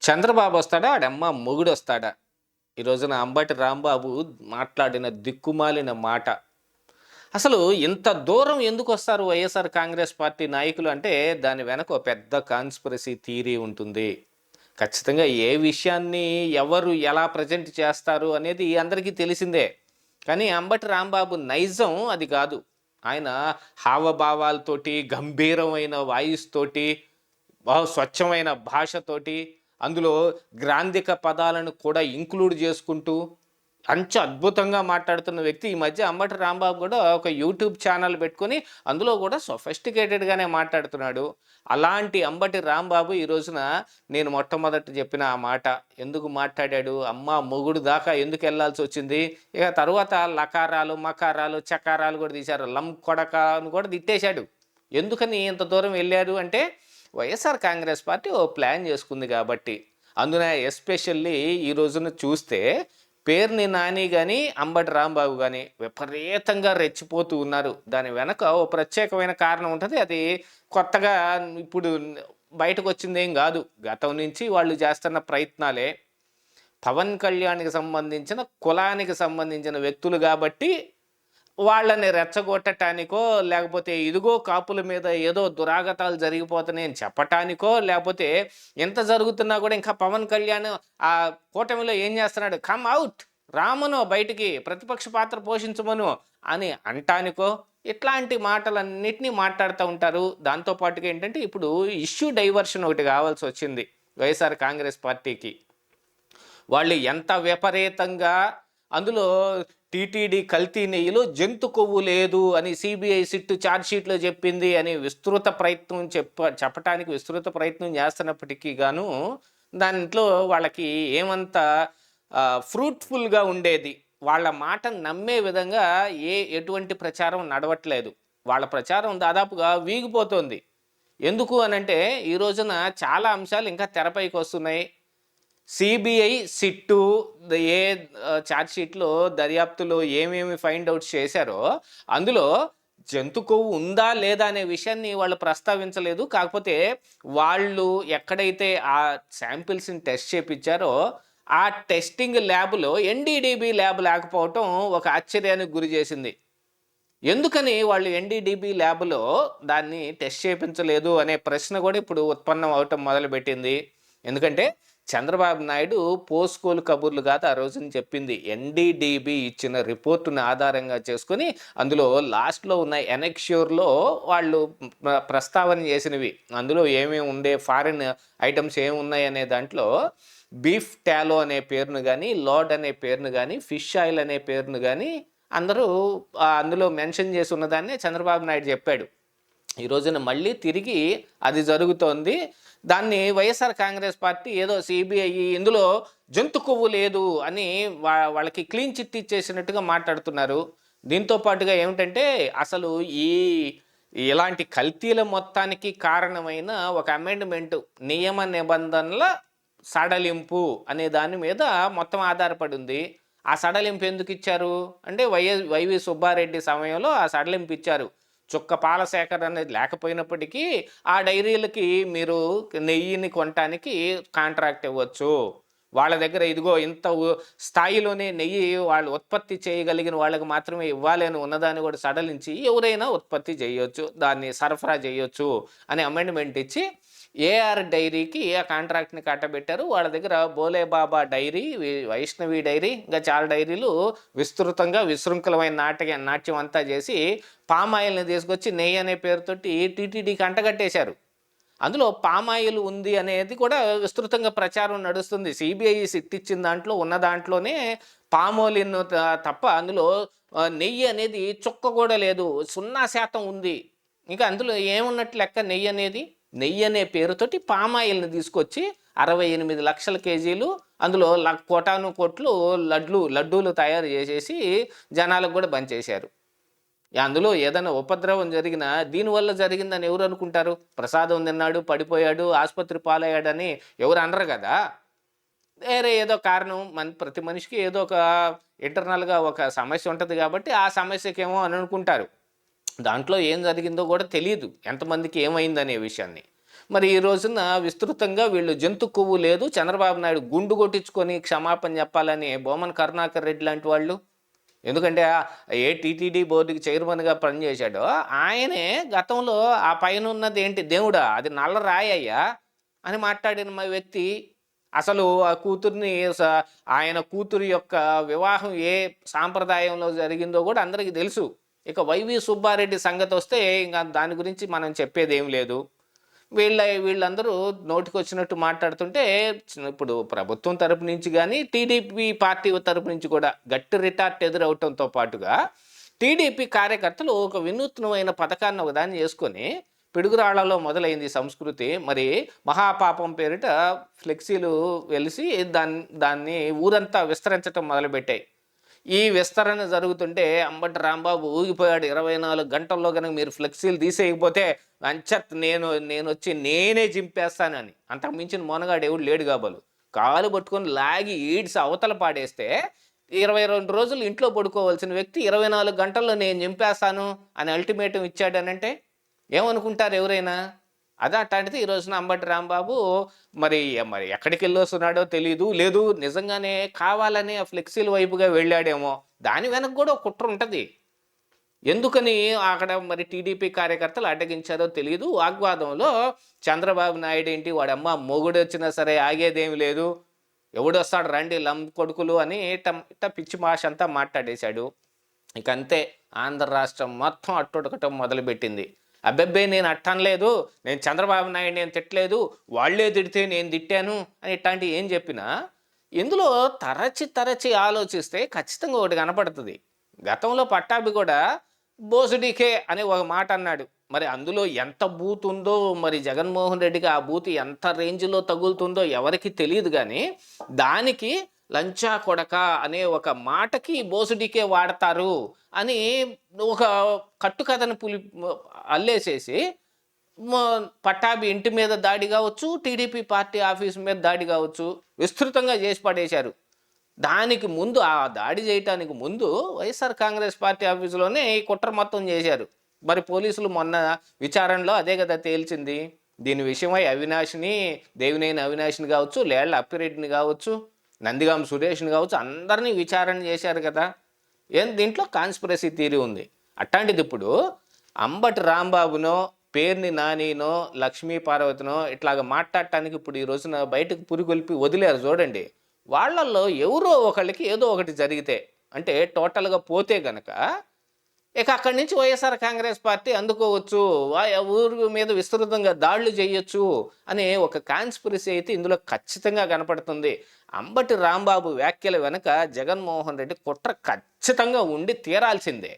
చంద్రబాబు వస్తాడా? ఆడమ్మ మొగుడొస్తాడా? ఈ రోజున అంబటి రాంబాబు మాట్లాడిన దిక్కుమాలిన మాట. అసలు ఇంత దూరం ఎందుకొస్తారు వైఎస్ఆర్ కాంగ్రెస్ పార్టీ నాయకులు అంటే, దాని వెనక ఓ పెద్ద కాన్స్పిరసీ థియరీ ఉంటుంది. ఖచ్చితంగా ఏ విషయాన్ని ఎవరు ఎలా ప్రజెంట్ చేస్తారు అనేది అందరికీ తెలిసిందే. కానీ అంబటి రాంబాబు నైజం అది కాదు. ఆయన హావభావాలతోటి, గంభీరమైన వాయిస్తోటి, స్వచ్ఛమైన భాషతోటి, అందులో గ్రాంధిక పదాలను కూడా ఇంక్లూడ్ చేసుకుంటూ అద్భుతంగా మాట్లాడుతున్న వ్యక్తి. ఈ మధ్య అంబటి రాంబాబు కూడా ఒక యూట్యూబ్ ఛానల్ పెట్టుకొని అందులో కూడా సొఫిస్టికేటెడ్గానే మాట్లాడుతున్నాడు. అలాంటి అంబటి రాంబాబు ఈ రోజున నేను మొట్టమొదట చెప్పిన ఆ మాట ఎందుకు మాట్లాడాడు, అమ్మ మొగుడు దాకా ఎందుకు వెళ్ళాల్సి వచ్చింది. ఇక తర్వాత లకారాలు మకారాలు చకారాలు కూడా తీశారు, లం కొడక అని కూడా తిట్టేశాడు. ఎందుకని ఇంత దూరం వెళ్ళారు అంటే, వైఎస్ఆర్ కాంగ్రెస్ పార్టీ ఓ ప్లాన్ చేసుకుంది కాబట్టి. అందున ఎస్పెషల్లీ ఈ రోజున చూస్తే పేర్ని నాని కానీ అంబటి రాంబాబు కానీ విపరీతంగా రెచ్చిపోతూ ఉన్నారు. దాని వెనక ఓ ప్రత్యేకమైన కారణం ఉంటుంది. అది కొత్తగా ఇప్పుడు బయటకు వచ్చిందేం కాదు. గతం నుంచి వాళ్ళు చేస్తున్న ప్రయత్నాలే. పవన్ కళ్యాణ్కి సంబంధించిన కులానికి సంబంధించిన వ్యక్తులు కాబట్టి వాళ్ళని రెచ్చగొట్టటానికో, లేకపోతే ఇదిగో కాపుల మీద ఏదో దురాగతాలు జరిగిపోతున్నాయని చెప్పటానికో, లేకపోతే ఎంత జరుగుతున్నా కూడా ఇంకా పవన్ కళ్యాణ్ ఆ కూటమిలో ఏం చేస్తున్నాడు, కమ్ అవుట్, రామను బయటికి ప్రతిపక్ష పాత్ర పోషించమను అని అంటానికో, ఇట్లాంటి మాటలన్నిటినీ మాట్లాడుతూ ఉంటారు. దాంతోపాటుగా ఏంటంటే ఇప్పుడు ఇష్యూ డైవర్షన్ ఒకటి కావాల్సి వచ్చింది వైఎస్ఆర్ కాంగ్రెస్ పార్టీకి. వాళ్ళు ఎంత విపరీతంగా అందులో టీటీడీ కల్తీ నెయ్యిలో జంతు కొవ్వు లేదు అని సిబిఐ సిట్టు ఛార్జ్షీట్లో చెప్పింది అని చెప్పటానికి విస్తృత ప్రయత్నం చేస్తున్నప్పటికీ గాను దాంట్లో వాళ్ళకి ఏమంత ఫ్రూట్ఫుల్గా ఉండేది, వాళ్ళ మాట నమ్మే విధంగా ఎటువంటి ప్రచారం నడవట్లేదు. వాళ్ళ ప్రచారం దాదాపుగా వీగిపోతుంది. ఎందుకు అనంటే ఈ రోజున చాలా అంశాలు ఇంకా తెరపైకి వస్తున్నాయి. సిబిఐ సిట్టు ఏ ఛార్జ్షీట్లో దర్యాప్తులో ఏమేమి ఫైండ్ అవుట్స్ చేశారో అందులో జంతు కొవ్వు ఉందా లేదా అనే విషయాన్ని వాళ్ళు ప్రస్తావించలేదు. కాకపోతే వాళ్ళు ఎక్కడైతే ఆ శాంపిల్స్ని టెస్ట్ చేయించారో ఆ టెస్టింగ్ ల్యాబ్లో ఎన్డీడీబీ ల్యాబ్ లేకపోవటం ఒక ఆశ్చర్యానికి గురి చేసింది. ఎందుకని వాళ్ళు ఎన్డీడీబీ ల్యాబ్లో దాన్ని టెస్ట్ చేయించలేదు అనే ప్రశ్న కూడా ఇప్పుడు ఉత్పన్నం అవటం మొదలుపెట్టింది. ఎందుకంటే చంద్రబాబు నాయుడు పోస్కోలు కబుర్లు కాదు ఆ రోజున చెప్పింది, ఎన్డీడీబీ ఇచ్చిన రిపోర్టును ఆధారంగా చేసుకుని అందులో లాస్ట్లో ఉన్న ఎనెక్ష్యూర్లో వాళ్ళు ప్రస్తావన చేసినవి, అందులో ఏమేమి ఉండే ఫారిన్ ఐటమ్స్ ఏమి ఉన్నాయి అనే దాంట్లో బీఫ్ టాలో అనే పేరును కానీ, లార్డ్ అనే పేరును కానీ, ఫిష్ ఆయిల్ అనే పేరును కానీ అందరూ అందులో మెన్షన్ చేసి ఉన్నదాన్ని చంద్రబాబు నాయుడు చెప్పాడు. ఈ రోజున మళ్ళీ తిరిగి అది జరుగుతోంది. దాన్ని వైఎస్ఆర్ కాంగ్రెస్ పార్టీ ఏదో సిబిఐ ఇందులో జంతు కొవ్వు లేదు అని వాళ్ళకి క్లీన్ చిట్ ఇచ్చేసినట్టుగా మాట్లాడుతున్నారు. దీంతో పాటుగా ఏమిటంటే అసలు ఇలాంటి కల్తీల మొత్తానికి కారణమైన ఒక అమెండ్మెంట్, నియమ నిబంధనల సడలింపు అనే దాని మీద మొత్తం ఆధారపడి ఉంది. ఆ సడలింపు ఎందుకు ఇచ్చారు అంటే వైవి సుబ్బారెడ్డి సమయంలో ఆ సడలింపు ఇచ్చారు. చుక్క పాల సేకరణ అనేది లేకపోయినప్పటికీ ఆ డైరీలకి మీరు నెయ్యిని కొనటానికి కాంట్రాక్ట్ ఇవ్వచ్చు. వాళ్ళ దగ్గర ఇదిగో ఇంత స్థాయిలోనే నెయ్యి వాళ్ళు ఉత్పత్తి చేయగలిగిన వాళ్ళకి మాత్రమే ఇవ్వాలి అని ఉన్నదాన్ని కూడా సడలించి ఎవరైనా ఉత్పత్తి చేయొచ్చు, దాన్ని సరఫరా చేయొచ్చు అని అమెండ్మెంట్ ఇచ్చి ఏఆర్ డైరీకి ఆ కాంట్రాక్ట్ని కట్టబెట్టారు. వాళ్ళ దగ్గర బోలే బాబా డైరీ, వైష్ణవి డైరీ, ఇంకా చాలా డైరీలు విస్తృతంగా విశృంఖలమైన నాట్యం అంతా చేసి పామాయిల్ని తీసుకొచ్చి నెయ్యి అనే పేరుతోటి టీటీడీకి అంటగట్టేశారు. అందులో పామాయిల్ ఉంది అనేది కూడా విస్తృతంగా ప్రచారం నడుస్తుంది. సిబిఐ సిట్ ఇచ్చిన దాంట్లో ఉన్న దాంట్లోనే పామోలిన్ తప్ప అందులో నెయ్యి అనేది చుక్క కూడా లేదు, 0% ఉంది. ఇంకా అందులో ఏమున్నట్టు లెక్క నెయ్యి అనే పేరుతోటి పామాయిల్ని తీసుకొచ్చి 68 లక్షల కేజీలు అందులో కోటాను కోట్లు లడ్డూలు తయారు చేసేసి జనాలకు కూడా బంచేశారు. అందులో ఏదైనా ఉపద్రవం జరిగినా దీనివల్ల జరిగిందని ఎవరు అనుకుంటారు? ప్రసాదం తిన్నాడు, పడిపోయాడు, ఆసుపత్రి పాలయ్యాడని ఎవరు అనరు కదా. వేరే ఏదో కారణం, ప్రతి మనిషికి ఏదో ఒక ఇంటర్నల్గా ఒక సమస్య ఉంటుంది కాబట్టి ఆ సమస్యకేమో అని అనుకుంటారు. దాంట్లో ఏం జరిగిందో కూడా తెలియదు ఎంతమందికి ఏమైందనే విషయాన్ని. మరి ఈ రోజున విస్తృతంగా వీళ్ళు జంతు కొవ్వు లేదు, చంద్రబాబు నాయుడు గుండు కొట్టించుకొని క్షమాపణ చెప్పాలని బొమ్మన కరుణాకర్ రెడ్డి లాంటి వాళ్ళు, ఎందుకంటే ఏ టీటీడీ బోర్డుకి చైర్మన్గా పనిచేశాడో ఆయనే గతంలో ఆ పైన ఉన్నది ఏంటి దేవుడా, అది నల్ల రాయ్యా అని మాట్లాడిన మా వ్యక్తి. అసలు ఆ కూతుర్ని ఆయన కూతురు యొక్క వివాహం ఏ సాంప్రదాయంలో జరిగిందో కూడా అందరికీ తెలుసు. ఇక వైవి సుబ్బారెడ్డి సంగతి వస్తే ఇంకా దాని గురించి మనం చెప్పేది ఏం లేదు. వీళ్ళందరూ నోటికొచ్చినట్టు మాట్లాడుతుంటే ఇప్పుడు ప్రభుత్వం తరపు నుంచి కానీ టీడీపీ పార్టీ తరపు నుంచి కూడా గట్టి రిటార్ట్ ఎదురవటంతో పాటుగా టీడీపీ కార్యకర్తలు ఒక వినూత్నమైన పథకాన్ని ఒకదాన్ని చేసుకొని, పిడుగురాళ్లలో మొదలైంది సంస్కృతి, మరి మహాపాపం పేరిట ఫ్లెక్సీలు వెలిసి దాన్ని ఊరంతా విస్తరించడం మొదలుపెట్టాయి. ఈ విస్తరణ జరుగుతుంటే అంబటి రాంబాబు ఊగిపోయాడు. 24 గంటల్లో కనుక మీరు ఫ్లెక్సీలు తీసేయకపోతే అంచత్ నేను వచ్చి నేనే చింపేస్తానని. అంతకు మించిన మొనగాడు ఎవడు లేడు కాబోలు. కాలు పట్టుకొని లాగి ఈడ్స్ అవతల పాడేస్తే 22 రోజులు ఇంట్లో పడుకోవాల్సిన వ్యక్తి 24 గంటల్లో నేను చింపేస్తాను అని అల్టిమేటం ఇచ్చాడనంటే ఏమనుకుంటారు ఎవరైనా? అదే అట్లాంటిది ఈ రోజున అంబటి రాంబాబు మరి ఎక్కడికి వెళ్ళొస్తున్నాడో తెలియదు. లేదు నిజంగానే కావాలని ఆ ఫ్లెక్సీల వైపుగా వెళ్ళాడేమో. దాని వెనక కూడా ఒక కుట్ర ఉంటుంది. ఎందుకని అక్కడ మరి టీడీపీ కార్యకర్తలు అడ్డగించారో తెలియదు. వాగ్వాదంలో చంద్రబాబు నాయుడు ఏంటి, వాడమ్మ మొగుడు వచ్చినా సరే ఆగేదేమి లేదు, ఎవడొస్తాడు రండి లం కొడుకులు అని ఇట్ట పిచ్చి భాష అంతా మాట్లాడేశాడు. ఇక అంతే, ఆంధ్ర రాష్ట్రం మొత్తం అట్టొడకటం మొదలుపెట్టింది. అబ్బెబ్బే నేను అట్టనలేదు, నేను చంద్రబాబు నాయుడు నేను తిట్టలేదు, వాళ్ళే తిడితే నేను తిట్టాను అని ఇట్లాంటివి ఏం చెప్పినా ఇందులో తరచి ఆలోచిస్తే ఖచ్చితంగా ఒకటి కనపడుతుంది. గతంలో పట్టాభి కూడా బోసుడికే అనే ఒక మాట అన్నాడు. మరి అందులో ఎంత బూత్ ఉందో, మరి జగన్మోహన్ రెడ్డికి ఆ బూత్ ఎంత రేంజ్లో తగులుతుందో ఎవరికి తెలియదు. కానీ దానికి లంచా కొడక అనే ఒక మాటకి బోసుడికే వాడతారు అని ఒక కట్టుకథను అల్లేసేసి పట్టాభి ఇంటి మీద దాడి కావచ్చు, టీడీపీ పార్టీ ఆఫీస్ మీద దాడి కావచ్చు, విస్తృతంగా చేసి పడేశారు. దానికి ముందు, ఆ దాడి చేయటానికి ముందు వైఎస్ఆర్ కాంగ్రెస్ పార్టీ ఆఫీసులోనే ఈ కుట్ర మొత్తం చేశారు. మరి పోలీసులు మొన్న విచారణలో అదే కదా తేల్చింది. దీని విషయమై దేవినేని అవినాష్ని కావచ్చు, లేళ్ల అప్పిరెడ్డిని కావచ్చు, నందిగాం సురేష్ని కావచ్చు, అందరినీ విచారణ చేశారు కదా. దీంట్లో కాన్స్పిరసీ థియరీ ఉంది. అట్లాంటిది ఇప్పుడు అంబటి రాంబాబునో, పేర్ని నానినో, లక్ష్మీ పార్వతినో ఇట్లాగ మాట్లాడటానికి ఇప్పుడు ఈ రోజున బయటకు పురిగొల్పి వదిలేరు చూడండి. వాళ్ళల్లో ఎవరో ఒకళ్ళకి ఏదో ఒకటి జరిగితే, అంటే టోటల్గా పోతే గనక ఇక అక్కడి నుంచి వైఎస్ఆర్ కాంగ్రెస్ పార్టీ అందుకోవచ్చు, ఊరు మీద విస్తృతంగా దాడులు చేయొచ్చు అనే ఒక కాన్స్పిరసీ అయితే ఇందులో ఖచ్చితంగా కనపడుతుంది. అంబటి రాంబాబు వ్యాఖ్యల వెనుక జగన్మోహన్ రెడ్డి కుట్ర ఖచ్చితంగా ఉండి తీరాల్సిందే.